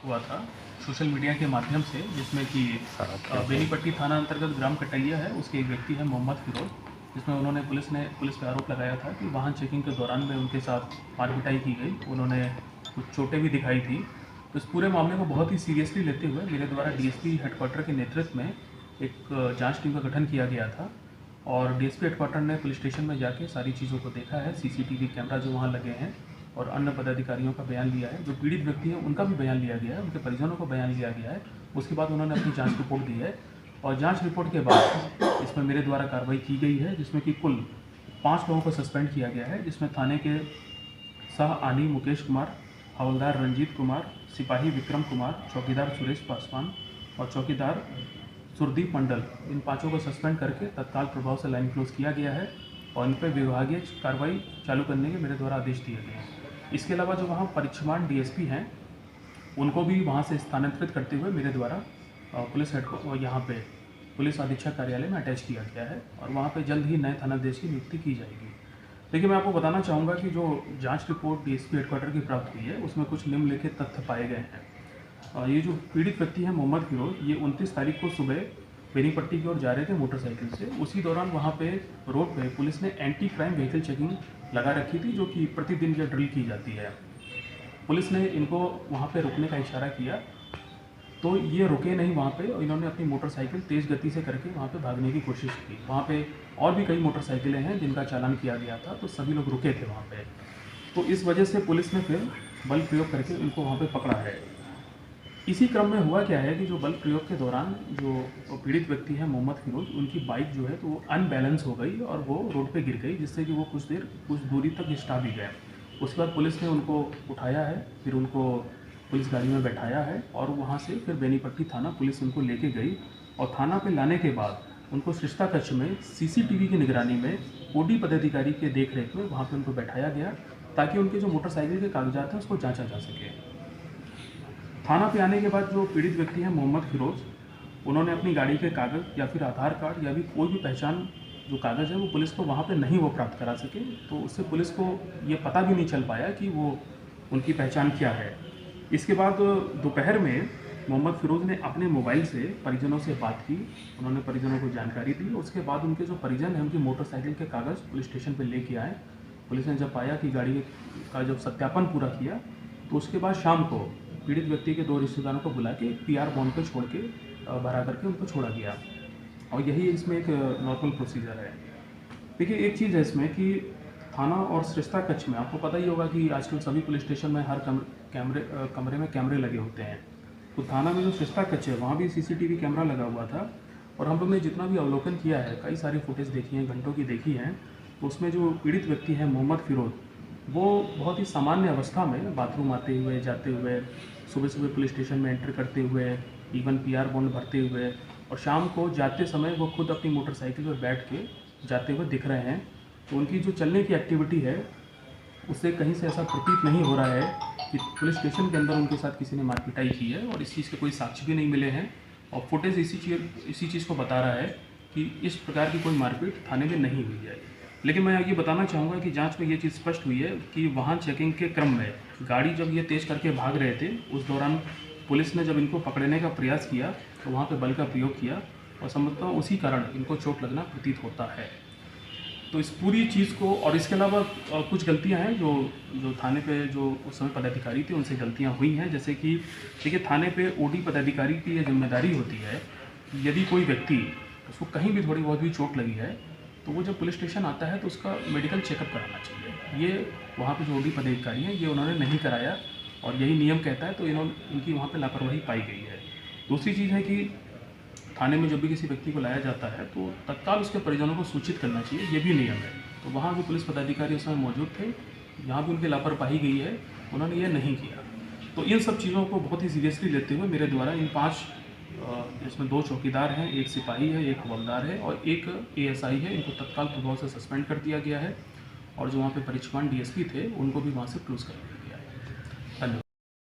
हुआ था social media के माध्यम से, जिसमें कि बेनीपट्टी थाना अंतर्गत ग्राम कटैया है, उसके एक व्यक्ति है मोहम्मद फिरोज, जिसमें उन्होंने पुलिस पे आरोप लगाया था कि वाहन चेकिंग के दौरान में उनके साथ मारपिटाई की गई, उन्होंने कुछ चोटें भी दिखाई थी। तो इस पूरे मामले को बहुत ही सीरियसली लेते हुए मेरे द्वारा डीएसपी हेडक्वार्टर के नेतृत्व में एक जांच टीम का गठन किया गया था और डीएसपी हेडक्वार्टर ने पुलिस स्टेशन में जाके सारी चीज़ों को देखा है, सीसीटीवी कैमरा जो वहाँ लगे हैं और अन्य पदाधिकारियों का बयान लिया है, जो पीड़ित व्यक्ति हैं उनका भी बयान लिया गया है, उनके परिजनों को बयान लिया गया है। उसके बाद उन्होंने अपनी जांच रिपोर्ट दी है और जांच रिपोर्ट के बाद इसमें मेरे द्वारा कार्रवाई की गई है, जिसमें कि कुल 5 लोगों को सस्पेंड किया गया है, जिसमें थाने के सह आनी मुकेश कुमार, हवलदार रंजीत कुमार, सिपाही विक्रम कुमार, चौकीदार सुरेश पासवान और चौकीदार सुरदीप मंडल, इन 5 को सस्पेंड करके तत्काल प्रभाव से लाइन क्लोज किया गया है और इन पर विभागीय कार्रवाई चालू करने के मेरे द्वारा आदेश दिए गए हैं। इसके अलावा जो वहाँ परिक्षमान डीएसपी हैं उनको भी वहाँ से स्थानांतरित करते हुए मेरे द्वारा पुलिस हेडक्वार्टर यहाँ पे पुलिस अधीक्षक कार्यालय में अटैच किया गया है और वहाँ पे जल्द ही नए थानाधीश की नियुक्ति की जाएगी। देखिए, मैं आपको बताना चाहूँगा कि जो जांच रिपोर्ट डीएसपी हेडक्वार्टर की प्राप्त हुई है उसमें कुछ निम्नलिखित तथ्य पाए गए हैं। ये जो पीड़ित व्यक्ति है मोहम्मद फिरोज, ये 29 तारीख को सुबह बेनीपट्टी की ओर जा रहे थे मोटरसाइकिल से। उसी दौरान वहाँ पे रोड पे पुलिस ने एंटी क्राइम व्हीकल चेकिंग लगा रखी थी, जो कि प्रतिदिन ये ड्रिल की जाती है। पुलिस ने इनको वहाँ पे रुकने का इशारा किया तो ये रुके नहीं वहाँ पे और इन्होंने अपनी मोटरसाइकिल तेज़ गति से करके वहाँ पे भागने की कोशिश की। वहाँ पे और भी कई मोटरसाइकिलें हैं जिनका चालान किया गया था, तो सभी लोग रुके थे वहाँ पे। तो इस वजह से पुलिस ने फिर बल प्रयोग करके उनको वहाँ पे पकड़ा है। इसी क्रम में हुआ क्या है कि जो बल प्रयोग के दौरान जो पीड़ित व्यक्ति है मोहम्मद फिरोज, उनकी बाइक जो है तो वो अनबैलेंस हो गई और वो रोड पे गिर गई, जिससे कि वो कुछ दूरी तक घिसटा भी गए। उसके बाद पुलिस ने उनको उठाया है, फिर उनको पुलिस गाड़ी में बैठाया है और वहाँ से फिर बेनीपट्टी थाना पुलिस उनको लेके गई और थाना पे लाने के बाद उनको शिस्ता कक्ष में सीसीटीवी की निगरानी में ओडी पदाधिकारी के देख रेख में वहाँ पे उनको बैठाया गया, ताकि उनके जो मोटरसाइकिल के कागजात हैं उसको जांचा जा सके। थाना पे आने के बाद जो पीड़ित व्यक्ति हैं मोहम्मद फिरोज, उन्होंने अपनी गाड़ी के कागज़ या फिर आधार कार्ड या भी कोई भी पहचान जो कागज़ है वो पुलिस को वहाँ पे नहीं वो प्राप्त करा सके, तो उससे पुलिस को ये पता भी नहीं चल पाया कि वो उनकी पहचान क्या है। इसके बाद दोपहर में मोहम्मद फिरोज ने अपने मोबाइल से परिजनों से बात की, उन्होंने परिजनों को जानकारी दी। उसके बाद उनके जो परिजन हैं उनकी मोटरसाइकिल के कागज़ पुलिस स्टेशन पर लेके आए। पुलिस ने जब पाया कि गाड़ी का जब सत्यापन पूरा किया तो उसके बाद शाम को पीड़ित व्यक्ति के 2 रिश्तेदारों को बुला के पीआर बॉन्ड पे छोड़ के भरा करके उनको छोड़ा गया और यही इसमें एक नॉर्मल प्रोसीजर है। देखिए, एक चीज़ है इसमें कि थाना और शिस्ता कक्ष में आपको पता ही होगा कि आजकल सभी पुलिस स्टेशन में हर कमरे में कैमरे लगे होते हैं। तो थाना में जो शिस्ता कक्ष है वहाँ भी सीसीटीवी कैमरा लगा हुआ था और हम लोग ने जितना भी अवलोकन किया है, कई सारी फुटेज देखी हैं, घंटों की देखी हैं, तो उसमें जो पीड़ित व्यक्ति है मोहम्मद फिरोज, वो बहुत ही सामान्य अवस्था में बाथरूम आते हुए जाते हुए, सुबह सुबह पुलिस स्टेशन में एंटर करते हुए, इवन पीआर बॉन्ड भरते हुए और शाम को जाते समय वो खुद अपनी मोटरसाइकिल पर बैठ के जाते हुए दिख रहे हैं। तो उनकी जो चलने की एक्टिविटी है उससे कहीं से ऐसा प्रतीत नहीं हो रहा है कि पुलिस स्टेशन के अंदर उनके साथ किसी ने मारपिटाई की है और इस चीज़ के कोई साक्ष्य भी नहीं मिले हैं और फुटेज इसी चीज़ को बता रहा है कि इस प्रकार की कोई मारपीट थाने में नहीं हुई है। लेकिन मैं ये बताना चाहूँगा कि जांच में ये चीज़ स्पष्ट हुई है कि वाहन चेकिंग के क्रम में गाड़ी जब ये तेज़ करके भाग रहे थे, उस दौरान पुलिस ने जब इनको पकड़ने का प्रयास किया तो वहाँ पे बल का प्रयोग किया और संभवतः उसी कारण इनको चोट लगना प्रतीत होता है। तो इस पूरी चीज़ को और इसके अलावा कुछ गलतियाँ हैं जो थाने पे जो उस समय पदाधिकारी थे उनसे गलतियाँ हुई हैं। जैसे कि देखिए, थाने पे ओडी पदाधिकारी की ये जिम्मेदारी होती है कि यदि कोई व्यक्ति, उसको कहीं भी थोड़ी बहुत भी चोट लगी है तो वो जब पुलिस स्टेशन आता है तो उसका मेडिकल चेकअप कराना चाहिए। ये वहाँ पे जो ओडी पदाधिकारी हैं ये उन्होंने नहीं कराया और यही नियम कहता है, तो इनकी वहाँ पे लापरवाही पाई गई है। दूसरी चीज़ है कि थाने में जब भी किसी व्यक्ति को लाया जाता है तो तत्काल उसके परिजनों को सूचित करना चाहिए, ये भी नियम है। तो वहाँ जो पुलिस पदाधिकारी उस समय मौजूद थे, यहाँ भी उनकी लापरवाही गई है, उन्होंने ये नहीं किया। तो इन सब चीज़ों को बहुत ही सीरियसली लेते हुए मेरे द्वारा इन 5, इसमें 2 चौकीदार हैं, 1 सिपाही है, 1 हवलदार है और 1 एएसआई है, इनको तत्काल प्रभाव से सस्पेंड कर दिया गया है और जो वहाँ पे परिक्षमान डीएसपी थे उनको भी वहाँ से क्लोज कर दिया।